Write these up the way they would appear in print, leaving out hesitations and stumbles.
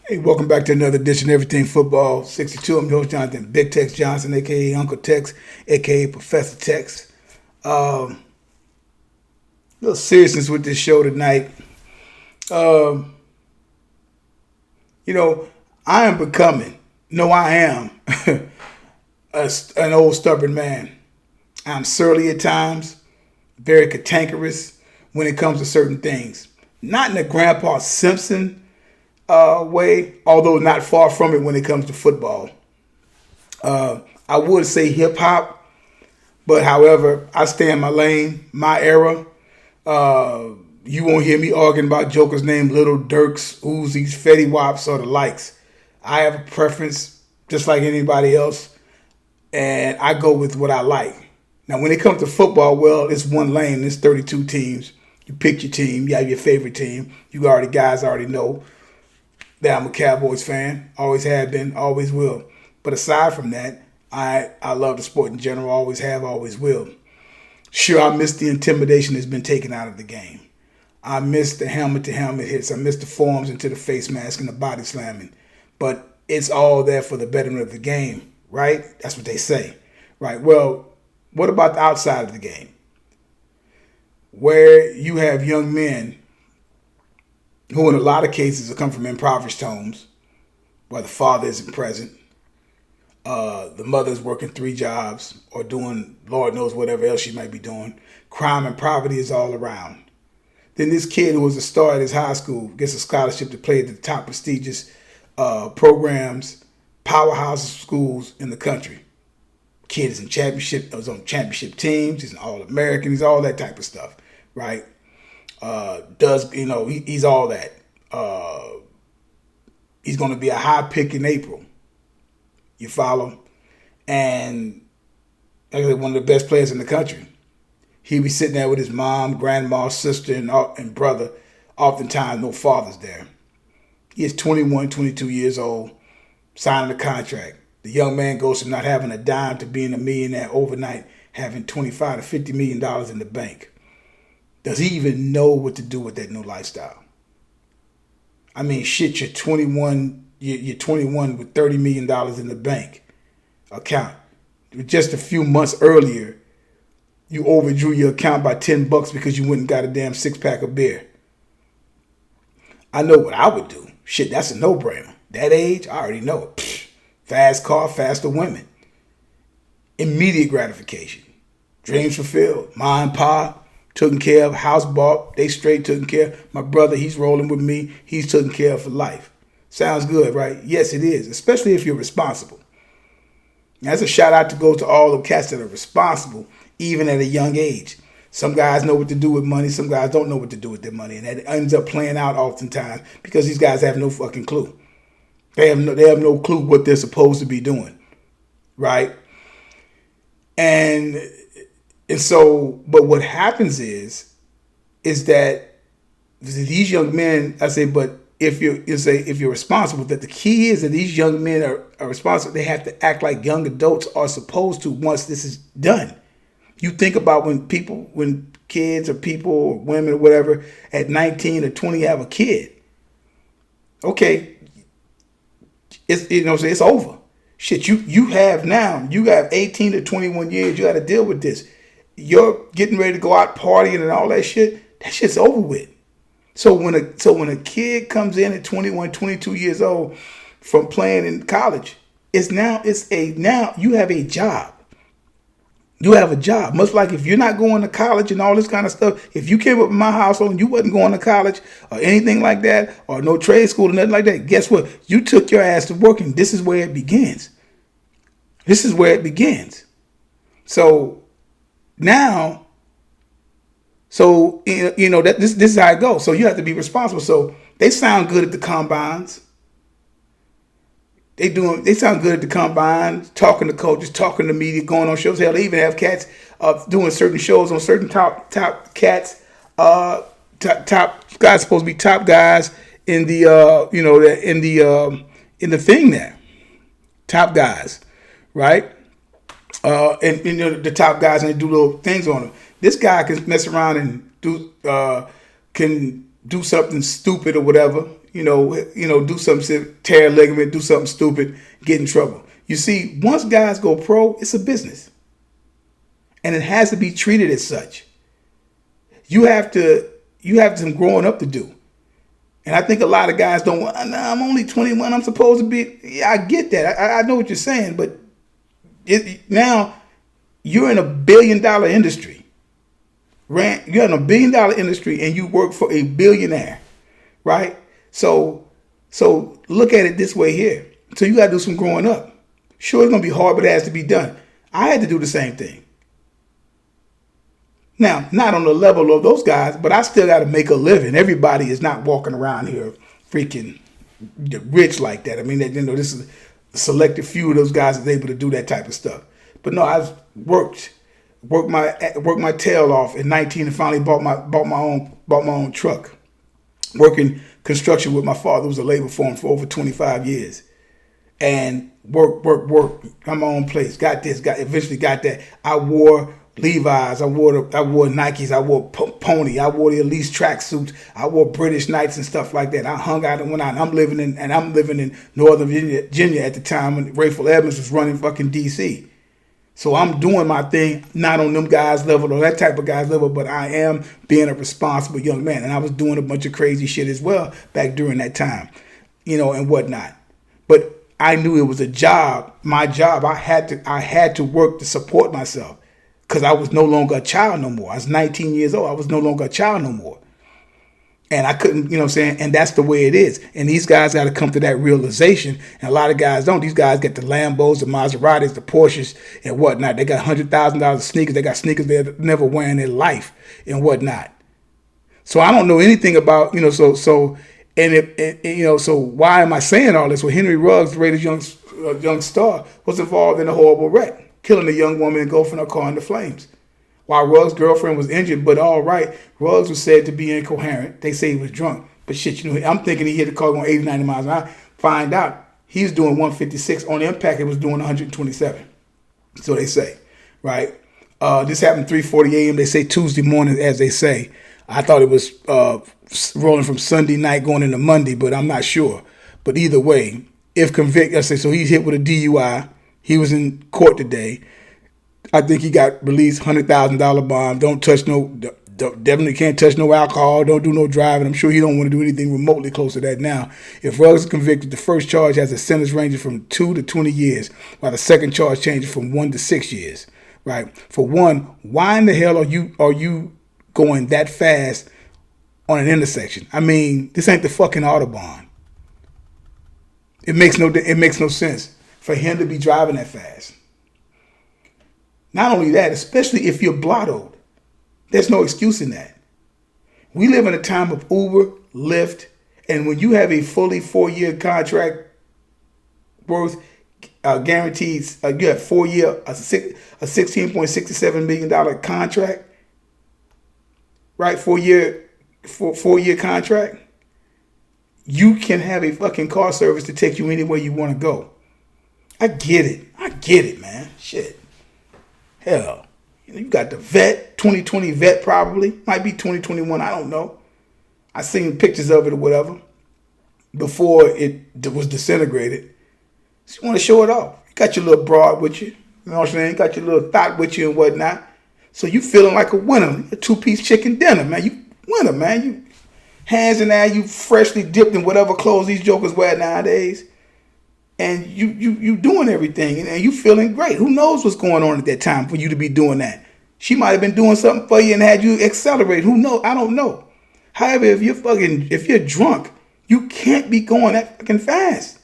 Hey, welcome back to another edition of Everything Football 62. I'm your host, Jonathan Big Tex Johnson, a.k.a. Uncle Tex, a.k.a. Professor Tex. A little seriousness with this show tonight. Um, you know, I am becoming, no, I am, an old stubborn man. I'm surly at times, very cantankerous when it comes to certain things. Not in a Grandpa Simpson way, although not far from it when it comes to football. I would say hip hop, but however, I stay in my lane, my era. You won't hear me arguing about jokers named Little Dirks, Uzis, Fetty Wops, or the likes. I have a preference, just like anybody else, and I go with what I like. Now, when it comes to football, well, it's one lane. It's 32 teams. You pick your team. You have your favorite team. You already guys already know that I'm a Cowboys fan. Always have been, always will. But aside from that, I love the sport in general. Always have, always will. Sure, I miss the intimidation that's been taken out of the game. I miss the helmet-to-helmet hits. I miss the forearms into the face mask and the body slamming. But it's all there for the betterment of the game, right? That's what they say, right? Well, what about the outside of the game? Where you have young men who in a lot of cases come from impoverished homes, where the father isn't present, the mother's working 3 jobs or doing Lord knows whatever else she might be doing. Crime and poverty is all around. Then this kid who was a star at his high school gets a scholarship to play at the top prestigious programs, powerhouse schools in the country. Kid is is on championship teams, he's an All-American, he's all that type of stuff, right? He's all that. He's going to be a high pick in April. You follow? And actually one of the best players in the country. He'll be sitting there with his mom, grandma, sister, and brother. Oftentimes, no father's there. He is 21, 22 years old, signing a contract. The young man goes from not having a dime to being a millionaire overnight, having $25 to $50 million in the bank. Does he even know what to do with that new lifestyle? I mean, shit, you're 21 with $30 million in the bank account. Just a few months earlier, you overdrew your account by $10 because you went and got a damn 6-pack of beer. I know what I would do. Shit, that's a no-brainer. That age, I already know it. Pfft, fast car, faster women. Immediate gratification. Dreams fulfilled. Ma and pa taken care of, house bought, they straight taken care of. My brother, he's rolling with me. He's taken care of for life. Sounds good, right? Yes, it is, especially if you're responsible. Now, that's a shout out to go to all the cats that are responsible, even at a young age. Some guys know what to do with money. Some guys don't know what to do with their money. And that ends up playing out oftentimes because these guys have no fucking clue. They have no clue what they're supposed to be doing, right? And so, but what happens is that these young men, I say, but if you're responsible, that the key is that these young men are responsible. They have to act like young adults are supposed to once this is done. You think about when kids or people or women or whatever at 19 or 20 have a kid. Okay, it's over. Shit, you have 18 to 21 years. You got to deal with this. You're getting ready to go out partying and all that shit. That shit's over with. So when a kid comes in at 21, 22 years old from playing in college, now you have a job. You have a job. Much like if you're not going to college and all this kind of stuff, if you came up in my household and you wasn't going to college or anything like that, or no trade school or nothing like that, guess what? You took your ass to work, and this is where it begins. This is where it begins. So now, that this is how it goes. So you have to be responsible. So they sound good at the combines. They sound good at the combine, talking to coaches, talking to media, going on shows. Hell, they even have cats doing certain shows on certain top cats. Top guys supposed to be top guys in the in the thing there. Top guys, right? And the top guys, and they do little things on them. This guy can mess around and do something stupid or whatever. do something, tear a ligament, do something stupid, get in trouble. You see, once guys go pro, it's a business. And it has to be treated as such. You have some growing up to do. And I think a lot of guys don't want, I'm only 21, I'm supposed to be. Yeah, I get that. I know what you're saying, but now you're in $1 billion industry. You're in $1 billion industry and you work for a billionaire, right? So look at it this way here. So you got to do some growing up. Sure, it's going to be hard, but it has to be done. I had to do the same thing. Now, not on the level of those guys, but I still got to make a living. Everybody is not walking around here freaking rich like that. I mean, this is a selected few of those guys that's able to do that type of stuff. But no, I've worked my tail off at 19 and finally bought my own truck. Working construction with my father, who was a labor for him for over 25 years. And work, got my own place, eventually got that. I wore Levi's, I wore Nikes, I wore Pony, I wore the Elise tracksuits, I wore British Knights and stuff like that. I hung out and went out. And I'm living in Northern Virginia at the time when Rayful Evans was running fucking DC. So I'm doing my thing, not on them guys' level or that type of guys' level, but I am being a responsible young man. And I was doing a bunch of crazy shit as well back during that time, and whatnot. But I knew it was a job, my job. I had to work to support myself because I was no longer a child no more. I was 19 years old. I was no longer a child no more. And I couldn't, and that's the way it is. And these guys got to come to that realization. And a lot of guys don't. These guys get the Lambos, the Maseratis, the Porsches, and whatnot. They got $100,000 of sneakers. They got sneakers they've never wear in their life and whatnot. So I don't know anything about, so why am I saying all this? Well, Henry Ruggs, the Raiders' young star, was involved in a horrible wreck, killing a young woman and engulfing her car into flames. While Ruggs' girlfriend was injured, but all right, Ruggs was said to be incoherent. They say he was drunk. But shit, I'm thinking he hit the car going 80, 90 miles an hour. Find out he was doing 156. On the impact, it was doing 127. So they say, right? This happened 3:40 a.m. They say Tuesday morning, as they say. I thought it was rolling from Sunday night going into Monday, but I'm not sure. But either way, if convicted, I say, so he's hit with a DUI. He was in court today. I think he got released $100,000 bond. Definitely can't touch no alcohol. Don't do no driving. I'm sure he don't want to do anything remotely close to that now. If Ruggs is convicted, the first charge has a sentence ranging from 2 to 20 years, while the second charge changes from 1 to 6 years. Right? For one, why in the hell are you going that fast on an intersection? I mean, this ain't the fucking Autobahn. It makes no sense for him to be driving that fast. Not only that, especially if you're blottoed, there's no excuse in that. We live in a time of Uber, Lyft, and when you have a fully 4-year contract worth guaranteed, you have 4-year, a $16.67 million contract, right? 4-year contract. You can have a fucking car service to take you anywhere you want to go. I get it, man. Shit. Hell, you got the vet, 2020 vet probably. Might be 2021, I don't know. I seen pictures of it or whatever before it was disintegrated. So you want to show it off. You got your little broad with you. You know what I'm saying? You got your little thought with you and whatnot. So you feeling like a winner. A 2-piece chicken dinner, man. You winner, man. You hands in there, you freshly dipped in whatever clothes these jokers wear nowadays. And you doing everything and you feeling great. Who knows what's going on at that time for you to be doing that? She might have been doing something for you and had you accelerate. Who knows? I don't know. However, if you're drunk, you can't be going that fucking fast.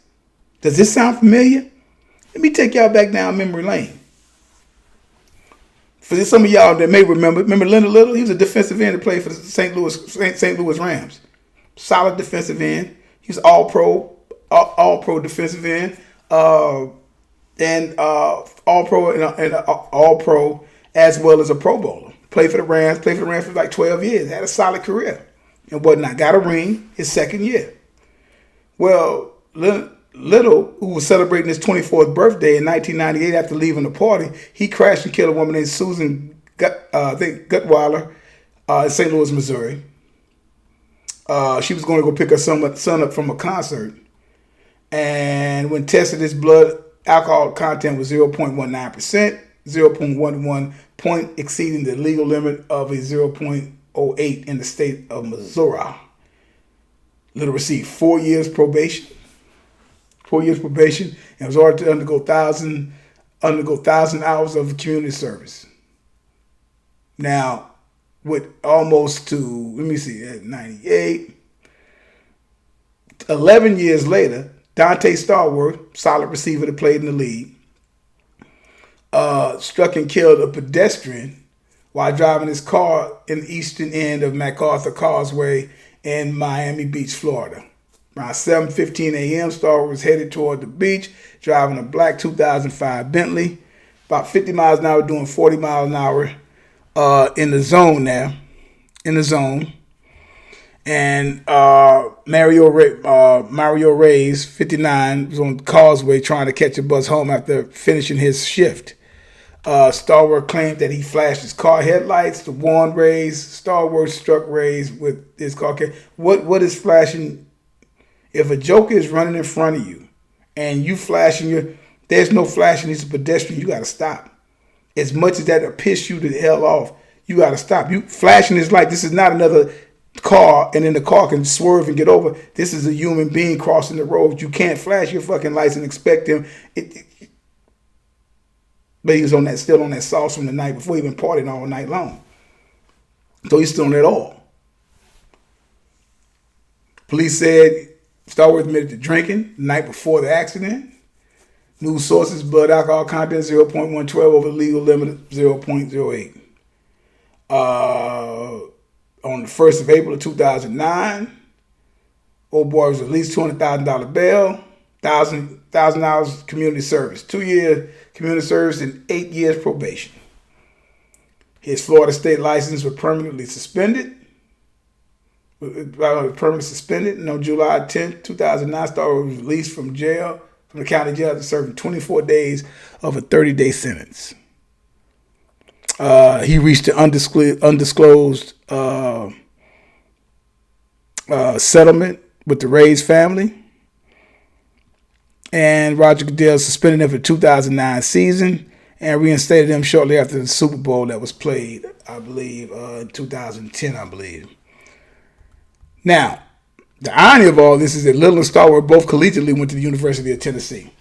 Does this sound familiar? Let me take y'all back down memory lane. For some of y'all that may remember Leonard Little? He was a defensive end that played for the St. Louis Rams. Solid defensive end. He was all pro defensive end, and all pro as well as a Pro Bowler. Played for the Rams for like 12 years. Had a solid career and whatnot. Got a ring his second year. Well, Little, who was celebrating his 24th birthday in 1998 after leaving the party, he crashed and killed a woman named Susan Gutweiler in St. Louis, Missouri. She was going to go pick her son up from a concert. And when tested, his blood alcohol content was 0.19%, 0.11 point exceeding the legal limit of a 0.08 in the state of Missouri. Little received 4 years probation. 4 years probation, and was ordered to undergo 1,000 hours of community service. Now, with almost to, let me see, at 98, 11 years later, Donte'Stallworth, solid receiver that played in the league, struck and killed a pedestrian while driving his car in the eastern end of MacArthur Causeway in Miami Beach, Florida. Around 7:15 a.m., Stallworth was headed toward the beach, driving a black 2005 Bentley, about 50 miles an hour, doing 40 miles an hour in the zone now, And Mario Reyes, 59, was on the causeway trying to catch a bus home after finishing his shift. Stallworth claimed that he flashed his car headlights to warn Reyes. Stallworth struck Reyes with his car. What is flashing? If a joker is running in front of you and you flashing there's no flashing. He's a pedestrian. You got to stop. As much as that will piss you the hell off, you got to stop. You flashing his light. This is not another car and then the car can swerve and get over. This is a human being crossing the road. You can't flash your fucking lights and expect him. But he was still on that sauce from the night before. He been partying all night long. So he's still on it all. Police said Stallworth admitted to drinking the night before the accident. News sources, blood alcohol content 0.112 over the legal limit of 0.08. On the 1st of April of 2009, old boy was released $200,000 bail, 1,000 hours community service, 2 years community service, and 8 years probation. His Florida state license was permanently suspended. And on July 10, 2009, Stallworth was released from the county jail after serving 24 days of a 30-day sentence. He reached an undisclosed settlement with the Reyes family. And Roger Goodell suspended him for the 2009 season and reinstated him shortly after the Super Bowl that was played, I believe, in 2010, I believe. Now, the irony of all this is that Little and Stallworth both collegiately went to the University of Tennessee.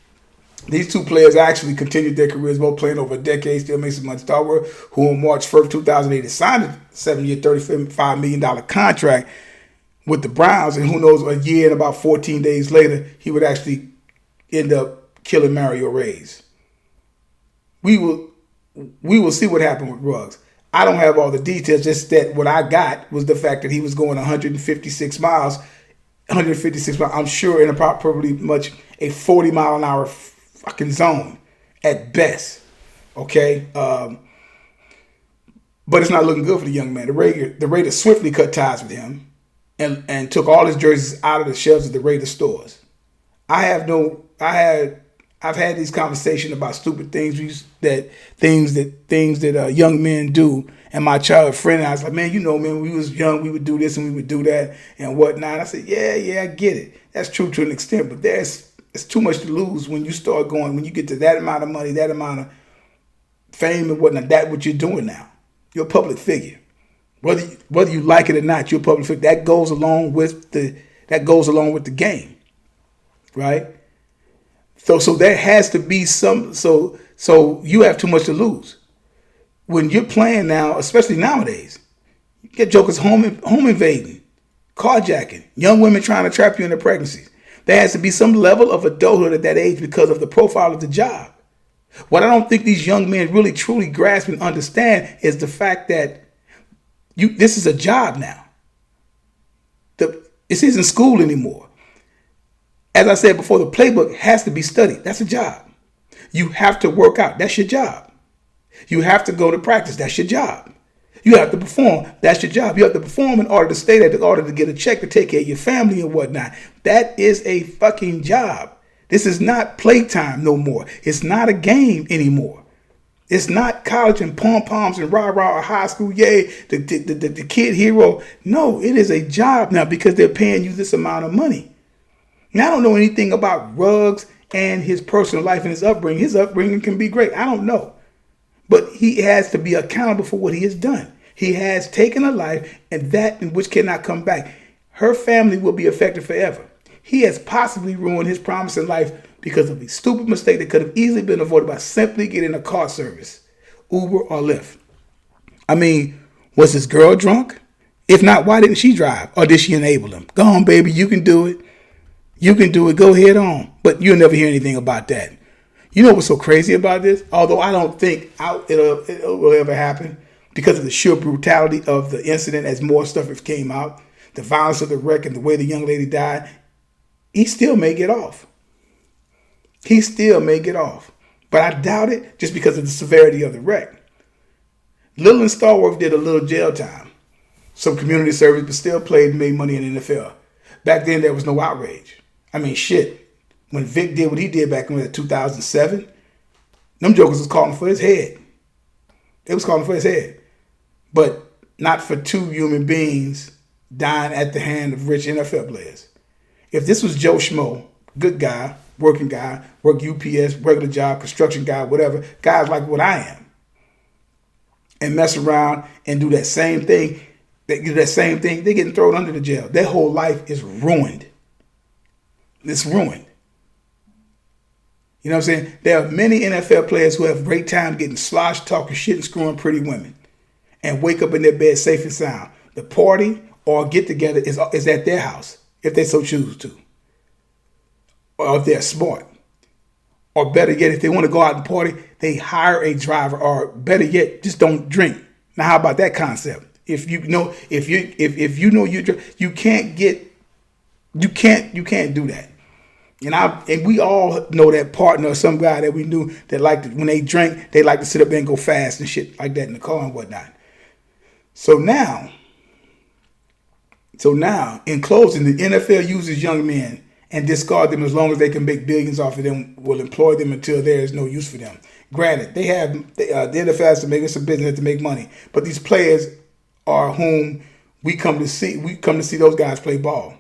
These two players actually continued their careers, both playing over a decade, still makes some money. Stallworth, who on March 1st, 2008, signed a 7-year, $35 million contract with the Browns, and who knows, a year and about 14 days later, he would actually end up killing Mario Reyes. We will see what happened with Ruggs. I don't have all the details, just that what I got was the fact that he was going 156 miles. I'm sure in probably much a 40 mile an hour fucking zone at best. Okay? But it's not looking good for the young man. The Raiders swiftly cut ties with him and took all his jerseys out of the shelves of the Raiders stores. I've had these conversations about stupid things that young men do. And my childhood friend, I was like, man, when we was young, we would do this and we would do that and whatnot. I said, yeah, I get it. That's true to an extent, but it's too much to lose when you start going, when you get to that amount of money, that amount of fame and whatnot. That's what you're doing now. You're a public figure. Whether you like it or not, you're a public figure. That goes along with the game, right? So there has to be some. So you have too much to lose when you're playing now, especially nowadays. You get jokers home invading, carjacking, young women trying to trap you into pregnancies. There has to be some level of adulthood at that age because of the profile of the job. What I don't think these young men really truly grasp and understand is the fact that this is a job now. This isn't school anymore. As I said before, the playbook has to be studied. That's a job. You have to work out. That's your job. You have to go to practice. That's your job. You have to perform. That's your job. You have to perform in order to stay there, in order to get a check to take care of your family and whatnot. That is a fucking job. This is not playtime no more. It's not a game anymore. It's not college and pom-poms and rah-rah or high school, yay, the kid hero. No, it is a job now because they're paying you this amount of money. Now, I don't know anything about Ruggs and his personal life and his upbringing. His upbringing can be great. I don't know. But he has to be accountable for what he has done. He has taken a life and that in which cannot come back. Her family will be affected forever. He has possibly ruined his promise in life because of a stupid mistake that could have easily been avoided by simply getting a car service, Uber or Lyft. I mean, was this girl drunk? If not, why didn't she drive? Or did she enable him? Go on, baby, you can do it. You can do it. Go head on. But you'll never hear anything about that. You know what's so crazy about this? Although I don't think it will ever happen because of the sheer brutality of the incident as more stuff came out, the violence of the wreck and the way the young lady died, he still may get off. He still may get off. But I doubt it just because of the severity of the wreck. Little and Stallworth did a little jail time. Some community service, but still played and made money in the NFL. Back then, there was no outrage. I mean, shit. When Vic did what he did back in 2007, them jokers was calling for his head. They was calling for his head. But not for two human beings dying at the hand of rich NFL players. If this was Joe Schmo, good guy, working guy, work UPS, regular job, construction guy, whatever, guys like what I am, and mess around and do that same thing, they're getting thrown under the jail. Their whole life is ruined. It's ruined. You know what I'm saying? There are many NFL players who have great time getting sloshed, talking shit, and screwing pretty women and wake up in their bed safe and sound. The party or get together is at their house if they so choose to. Or if they're smart. Or better yet, if they want to go out and party, they hire a driver, or better yet, just don't drink. Now, how about that concept? If you know you can't do that. And we all know that partner or some guy that we knew that liked to, when they drink, they like to sit up there and go fast and shit like that in the car and whatnot. So now, in closing, the NFL uses young men and discard them as long as they can make billions off of them, will employ them until there is no use for them. Granted, the NFL has to make us a business to make money, but these players are whom we come to see. We come to see those guys play ball.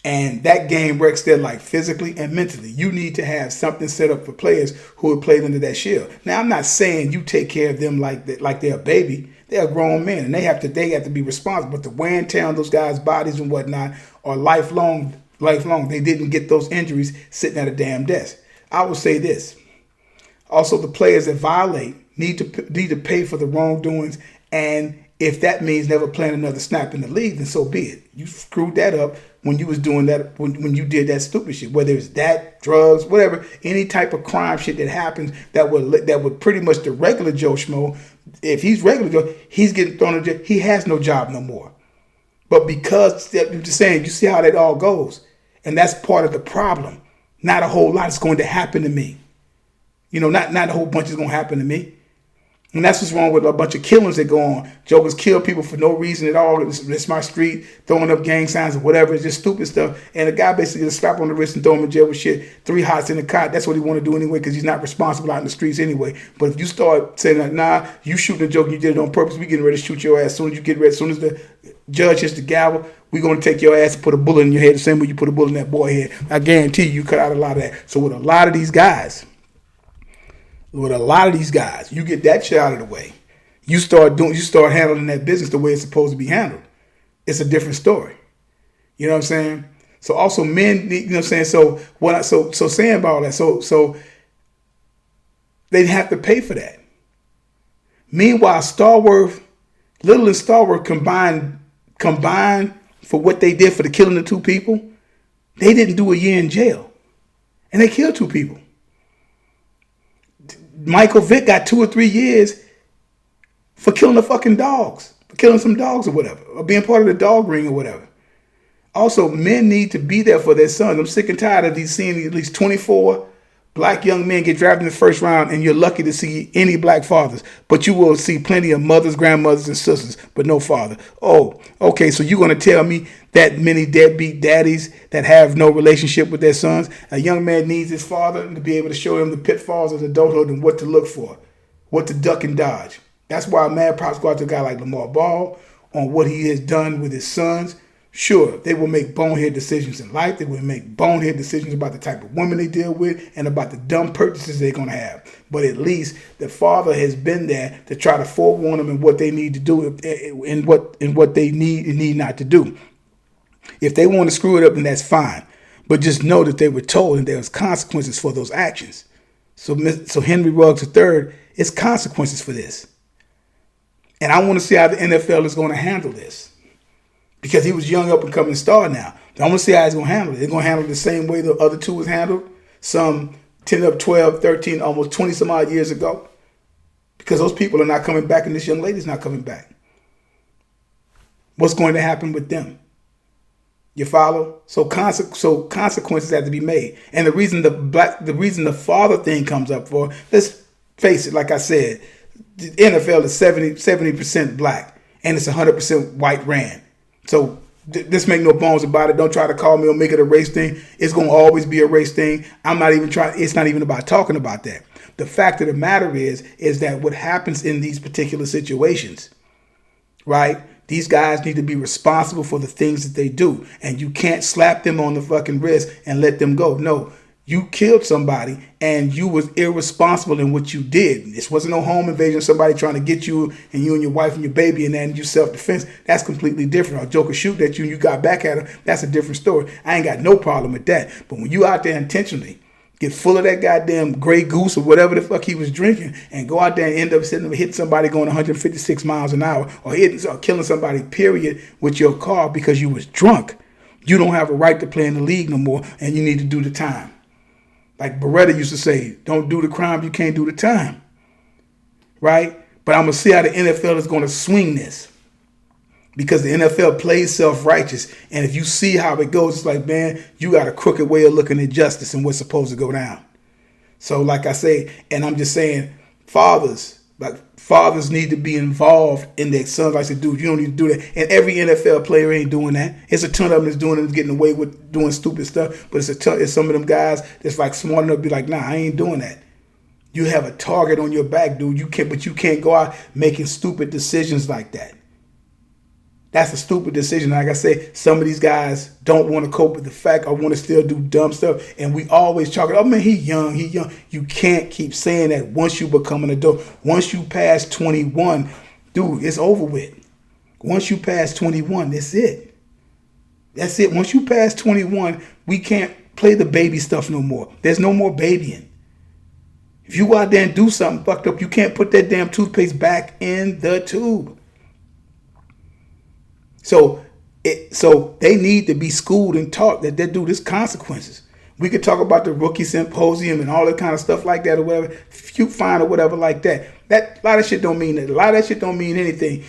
And that game wrecks their life physically and mentally. You need to have something set up for players who have played under that shield. Now, I'm not saying you take care of them like they're a baby. They're grown men, and they have to be responsible. But the wear and tear on those guys' bodies and whatnot are lifelong. They didn't get those injuries sitting at a damn desk. I will say this. Also, the players that violate need to pay for the wrongdoings, and if that means never playing another snap in the league, then so be it. You screwed that up when you was doing that, when you did that stupid shit, whether it's that, drugs, whatever, any type of crime shit that happens that would pretty much the regular Joe Schmo, if he's regular Joe, he's getting thrown in jail. He has no job no more. But because, I'm just saying, you see how that all goes. And that's part of the problem. Not a whole lot is going to happen to me. You know, not a whole bunch is going to happen to me. And that's what's wrong with a bunch of killings that go on. Jokers kill people for no reason at all. It's my street, throwing up gang signs or whatever. It's just stupid stuff. And the guy basically gets a slap on the wrist and throw him in jail with shit. 3 hots in the cot. That's what he want to do anyway because he's not responsible out in the streets anyway. But if you start saying, like, nah, you shooting a joke, you did it on purpose, we getting ready to shoot your ass. As soon as you get ready, as soon as the judge hits the gavel, we're going to take your ass and put a bullet in your head the same way you put a bullet in that boy head. I guarantee you cut out a lot of that. So with a lot of these guys, you get that shit out of the way. You start handling that business the way it's supposed to be handled. It's a different story. You know what I'm saying? So also men, you know what I'm saying? So saying about all that, so they have to pay for that. Meanwhile, Little and Stallworth combined for what they did for the killing of 2 people, they didn't do a year in jail. And they killed 2 people. Michael Vick got 2 or 3 years for killing the fucking dogs, for killing some dogs or whatever, or being part of the dog ring or whatever. Also, men need to be there for their sons. I'm sick and tired of seeing at least 24 black young men get drafted in the first round, and you're lucky to see any black fathers. But you will see plenty of mothers, grandmothers, and sisters, but no father. Oh, okay, so you're going to tell me that many deadbeat daddies that have no relationship with their sons? A young man needs his father to be able to show him the pitfalls of adulthood and what to look for. what to duck and dodge. That's why mad props go out to a guy like Lamar Ball on what he has done with his sons. Sure, they will make bonehead decisions in life. They will make bonehead decisions about the type of women they deal with and about the dumb purchases they're going to have. But at least the father has been there to try to forewarn them in what they need to do and what they need and need not to do. If they want to screw it up, then that's fine. But just know that they were told and there was consequences for those actions. So Henry Ruggs III, it's consequences for this. And I want to see how the NFL is going to handle this. Because he was young up and coming star now. I want to see how he's going to handle it. They're going to handle it the same way the other two was handled. Some 10 up, 12, 13, almost 20 some odd years ago. Because those people are not coming back and this young lady's not coming back. What's going to happen with them? You follow? So consequences have to be made. And the reason the father thing comes up for, let's face it, like I said, the NFL is 70% black and it's 100% white ran. So this make no bones about it. Don't try to call me or make it a race thing. It's going to always be a race thing. I'm not even trying. It's not even about talking about that. The fact of the matter is that what happens in these particular situations, right? These guys need to be responsible for the things that they do. And you can't slap them on the fucking wrist and let them go. No, you killed somebody and you was irresponsible in what you did. This wasn't no home invasion, somebody trying to get you and your wife and your baby and then you self-defense. That's completely different. Or a joker shoot at you and you got back at her. That's a different story. I ain't got no problem with that. But when you out there intentionally get full of that goddamn Grey Goose or whatever the fuck he was drinking and go out there and end up hitting somebody going 156 miles an hour or killing somebody, period, with your car because you was drunk, you don't have a right to play in the league no more and you need to do the time. Like Beretta used to say, don't do the crime, you can't do the time. Right? But I'm going to see how the NFL is going to swing this. Because the NFL plays self-righteous. And if you see how it goes, it's like, man, you got a crooked way of looking at justice and what's supposed to go down. So like I say, and I'm just saying, fathers need to be involved in their sons. Like I said, dude, you don't need to do that. And every NFL player ain't doing that. It's a ton of them that's doing it, getting away with doing stupid stuff. But it's some of them guys that's like smart enough to be like, nah, I ain't doing that. You have a target on your back, dude. But you can't go out making stupid decisions like that. That's a stupid decision. Like I say, some of these guys don't want to cope with the fact or want to still do dumb stuff. And we always talk, oh man, he young. You can't keep saying that once you become an adult. Once you pass 21, dude, it's over with. Once you pass 21, that's it. That's it. Once you pass 21, we can't play the baby stuff no more. There's no more babying. If you go out there and do something fucked up, you can't put that damn toothpaste back in the tube. So they need to be schooled and taught that there's consequences. We could talk about the rookie symposium and all that kind of stuff like that or whatever, cute fine or whatever like that. That a lot of shit don't mean that. A lot of that shit don't mean anything.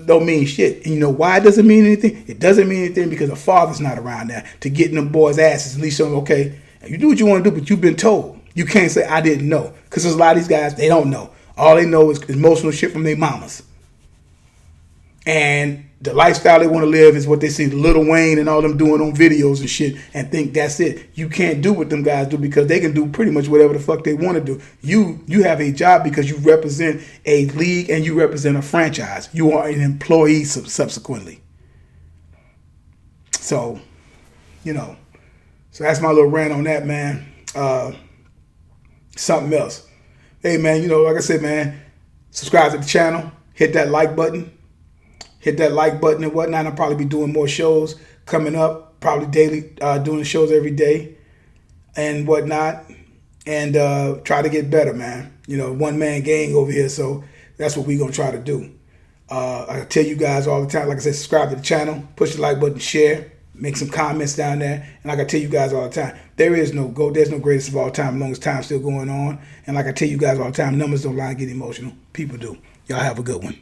Don't mean shit. And you know why it doesn't mean anything? It doesn't mean anything because the father's not around there to get in them boys' asses. At least show them, okay, you do what you want to do, but you've been told. You can't say I didn't know because there's a lot of these guys they don't know. All they know is emotional shit from their mamas. And the lifestyle they want to live is what they see Lil Wayne and all them doing on videos and shit and think that's it. You can't do what them guys do because they can do pretty much whatever the fuck they want to do. You have a job because you represent a league and you represent a franchise. You are an employee subsequently. So, so that's my little rant on that, man. Something else. Hey, man, like I said, man, subscribe to the channel. Hit that like button. Hit that like button and whatnot. I'll probably be doing more shows coming up, probably daily, doing shows every day and whatnot. And try to get better, man. One-man gang over here, so that's what we're going to try to do. I tell you guys all the time, like I said, subscribe to the channel, push the like button, share, make some comments down there. And like I tell you guys all the time, there's no greatest of all time as long as time's still going on. And like I tell you guys all the time, numbers don't lie and get emotional. People do. Y'all have a good one.